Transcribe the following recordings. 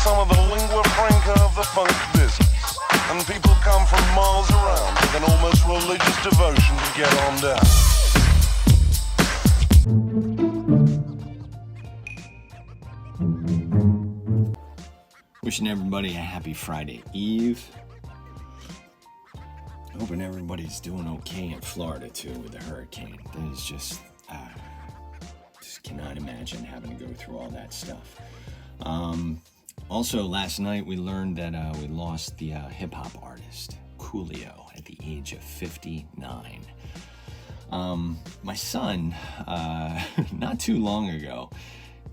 some of the lingua franca of the funk business, and people come from miles around with an almost religious devotion to get on down. Wishing everybody a happy Friday Eve. Hoping everybody's doing okay in Florida too with the hurricane. That is just cannot imagine having to go through all that stuff. Also, last night we learned that we lost the hip-hop artist Coolio at the age of 59. My son, not too long ago,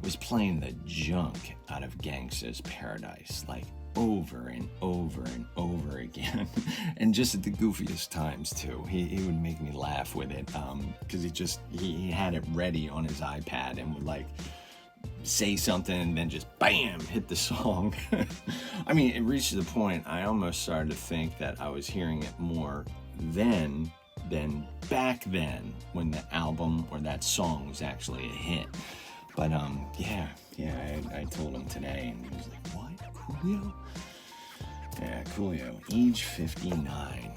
was playing the junk out of Gangsta's Paradise, like over and over and over again, and just at the goofiest times too. He would make me laugh with it, because he had it ready on his iPad and would like say something and then just bam, hit the song. I mean, it reached the point I almost started to think that I was hearing it more then than back then when the album or that song was actually a hit. But I told him today, and he was like, "What, Coolio?" Yeah, Coolio, age 59.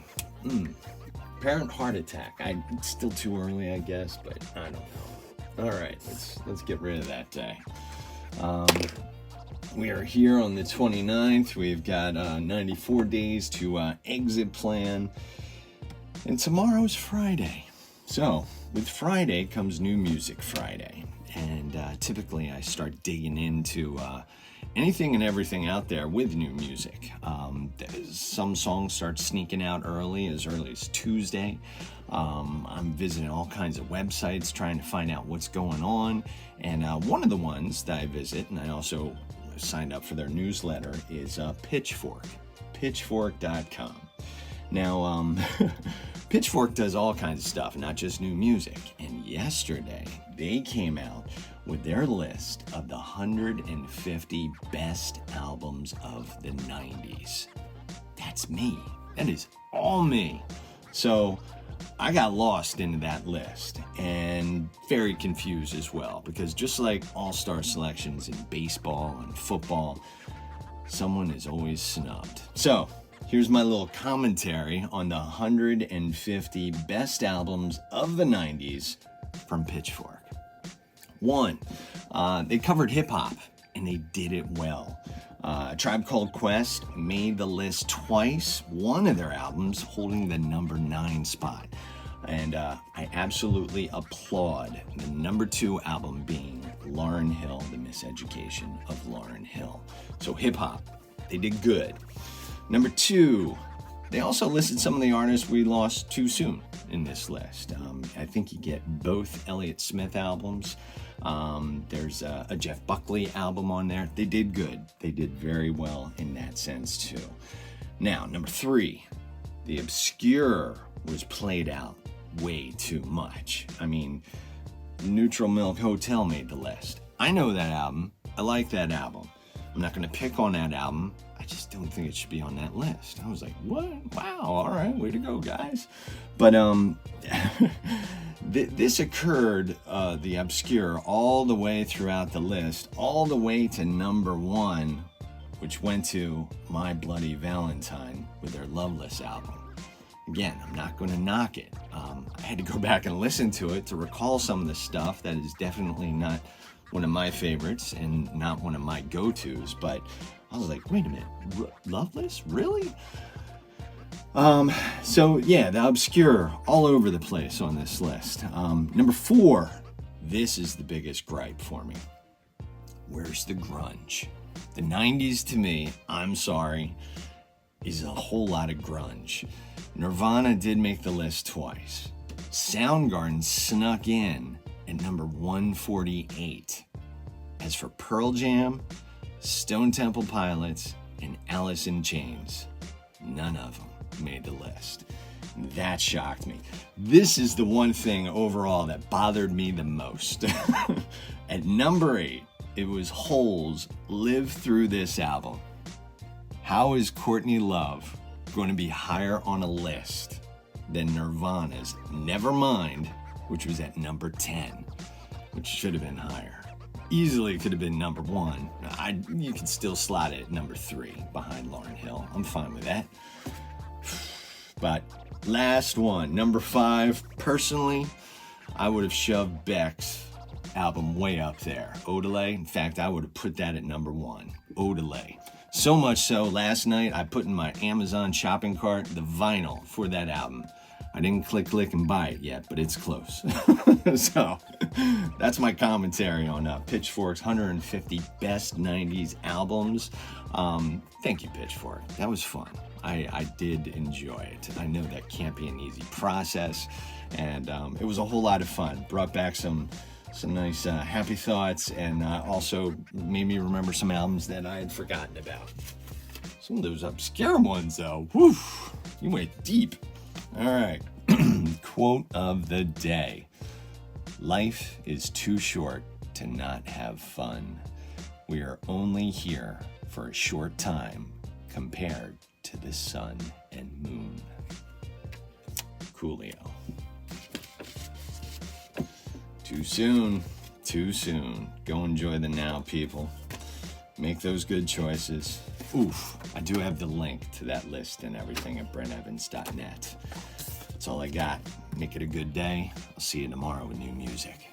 Apparent heart attack. It's still too early, I guess, but I don't know. All right, let's get rid of that day. We are here on the 29th. We've got 94 days to exit plan, and tomorrow's Friday. So with Friday comes New Music Friday. And typically I start digging into anything and everything out there with new music. Some songs start sneaking out as early as Tuesday. I'm visiting all kinds of websites trying to find out what's going on. And one of the ones that I visit, and I also signed up for their newsletter, is Pitchfork, pitchfork.com. Now, Pitchfork does all kinds of stuff, not just new music. And yesterday, they came out with their list of the 150 best albums of the 90s. That's me. That is all me. So I got lost into that list and very confused as well, because just like all-star selections in baseball and football, someone is always snubbed. So here's my little commentary on the 150 best albums of the 90s from Pitchfork. 1, they covered hip-hop, and they did it well. Tribe Called Quest made the list twice, one of their albums holding the number 9 spot. And I absolutely applaud the number 2 album being Lauryn Hill, The Miseducation of Lauryn Hill. So hip-hop, they did good. Number 2, they also listed some of the artists we lost too soon in this list. I think you get both Elliott Smith albums. There's a Jeff Buckley album on there. They did good. They did very well in that sense too. Now, number 3, the obscure was played out way too much. I mean, Neutral Milk Hotel made the list. I know that album. I like that album. I'm not going to pick on that album. I just don't think it should be on that list. I was like, what? Wow, all right, way to go, guys. But this occurred, the obscure, all the way throughout the list, all the way to number 1, which went to My Bloody Valentine with their Loveless album. Again, I'm not going to knock it. I had to go back and listen to it to recall some of the stuff that is definitely not one of my favorites and not one of my go-tos, but I was like, wait a minute, Loveless? Really? So yeah, the obscure all over the place on this list. Number 4, this is the biggest gripe for me. Where's the grunge? The 90s to me, I'm sorry, is a whole lot of grunge. Nirvana did make the list twice. Soundgarden snuck in at number 148. As for Pearl Jam, Stone Temple Pilots, and Alice in Chains, none of them made the list. That shocked me. This is the one thing overall that bothered me the most. At number 8, it was Hole's Live Through This album. How is Courtney Love going to be higher on a list than Nirvana's Nevermind, which was at number 10, which should have been higher? easily could have been number 1. You could still slot it at number 3 behind Lauryn Hill. I'm fine with that. But last one, number 5. Personally, I would have shoved Beck's album way up there. Odelay. In fact, I would have put that at number 1. Odelay. So much so, last night I put in my Amazon shopping cart the vinyl for that album. I didn't click and buy it yet, but it's close. So that's my commentary on Pitchfork's 150 best 90s albums. Thank you, Pitchfork. That was fun. I did enjoy it. I know that can't be an easy process, and it was a whole lot of fun. Brought back some nice happy thoughts, and also made me remember some albums that I had forgotten about. Some of those obscure ones, though. Whew, you went deep. All right. Quote of the day. Life is too short to not have fun. We are only here for a short time compared to the sun and moon. Coolio. Too soon. Too soon. Go enjoy the now, people. Make those good choices. Oof, I do have the link to that list and everything at brentevans.net. That's all I got. Make it a good day. I'll see you tomorrow with new music.